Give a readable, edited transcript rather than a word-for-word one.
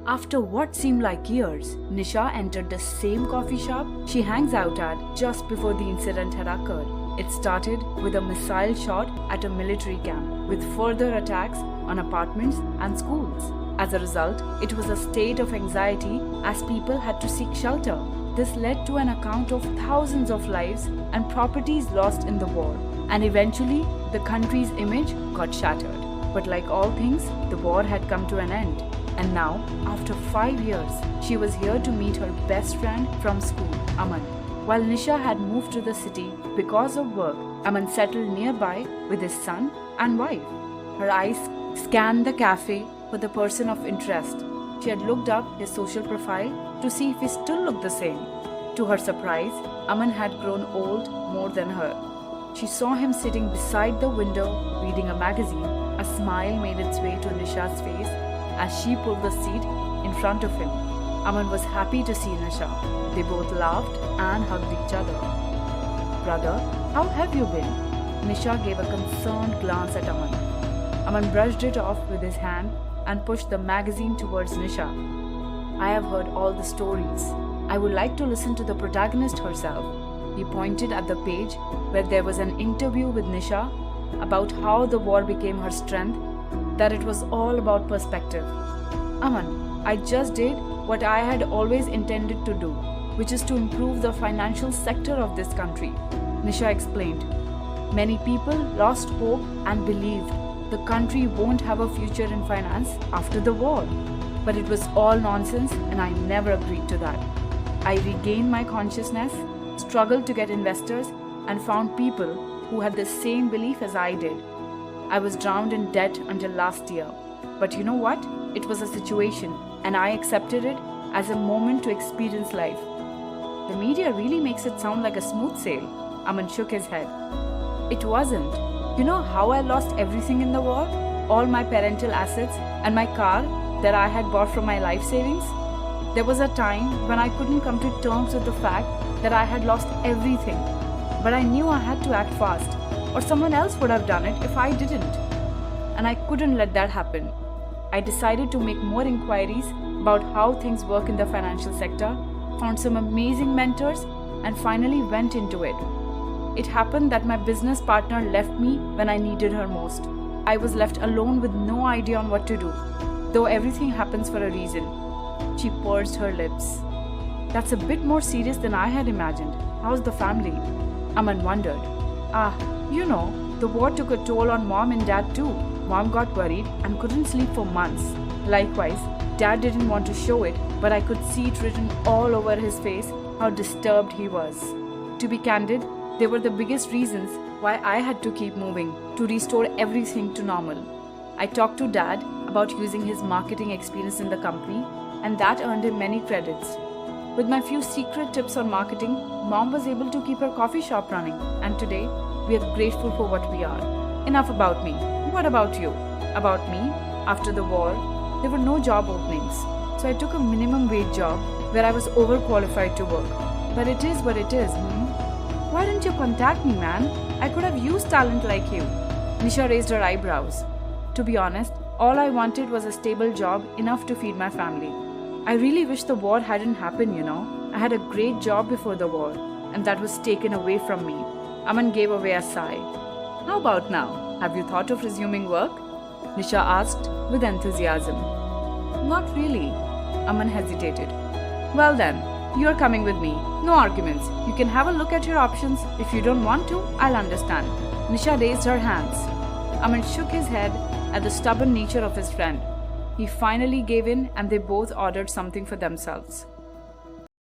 After what seemed like years, Nisha entered the same coffee shop she hangs out at just before the incident had occurred. It started with a missile shot at a military camp, with further attacks on apartments and schools. As a result, it was a state of anxiety as people had to seek shelter. This led to an account of thousands of lives and properties lost in the war, and eventually the country's image got shattered. But like all things, the war had come to an end. And now, after 5 years, she was here to meet her best friend from school, Aman. While Nisha had moved to the city because of work, Aman settled nearby with his son and wife. Her eyes scanned the cafe for the person of interest. She had looked up his social profile to see if he still looked the same. To her surprise, Aman had grown old more than her. She saw him sitting beside the window reading a magazine. A smile made its way to Nisha's face as she pulled the seat in front of him. Aman was happy to see Nisha. They both laughed and hugged each other. "Brother, how have you been?" Nisha gave a concerned glance at Aman. Aman brushed it off with his hand and pushed the magazine towards Nisha. "I have heard all the stories. I would like to listen to the protagonist herself." He pointed at the page where there was an interview with Nisha about how the war became her strength, that it was all about perspective. "Aman, I just did what I had always intended to do, which is to improve the financial sector of this country," Nisha explained. "Many people lost hope and believed the country won't have a future in finance after the war. But it was all nonsense and I never agreed to that. I regained my consciousness, struggled to get investors, and found people who had the same belief as I did. I was drowned in debt until last year. But you know what? It was a situation and I accepted it as a moment to experience life." "The media really makes it sound like a smooth sail." Aman shook his head. "It wasn't. You know how I lost everything in the war? All my parental assets and my car that I had bought from my life savings? There was a time when I couldn't come to terms with the fact that I had lost everything. But I knew I had to act fast, or someone else would have done it if I didn't. And I couldn't let that happen. I decided to make more inquiries about how things work in the financial sector, found some amazing mentors, and finally went into it. It happened that my business partner left me when I needed her most. I was left alone with no idea on what to do, though everything happens for a reason." She pursed her lips. "That's a bit more serious than I had imagined. How's the family?" Aman wondered. The war took a toll on Mom and Dad too. Mom got worried and couldn't sleep for months. Likewise, Dad didn't want to show it, but I could see it written all over his face how disturbed he was. To be candid, they were the biggest reasons why I had to keep moving, to restore everything to normal. I talked to Dad about using his marketing experience in the company, and that earned him many credits. With my few secret tips on marketing, Mom was able to keep her coffee shop running, and today, we are grateful for what we are. Enough about me. What about you? About me, after the war, there were no job openings, so I took a minimum wage job where I was overqualified to work. But it is what it is, Why didn't you contact me, man? I could have used talent like you." Nisha raised her eyebrows. "To be honest, all I wanted was a stable job enough to feed my family. I really wish the war hadn't happened, I had a great job before the war, and that was taken away from me." Aman gave away a sigh. "How about now? Have you thought of resuming work?" Nisha asked with enthusiasm. "Not really." Aman hesitated. "Well then, you're coming with me. No arguments. You can have a look at your options. If you don't want to, I'll understand." Nisha raised her hands. Aman shook his head at the stubborn nature of his friend. He finally gave in and they both ordered something for themselves.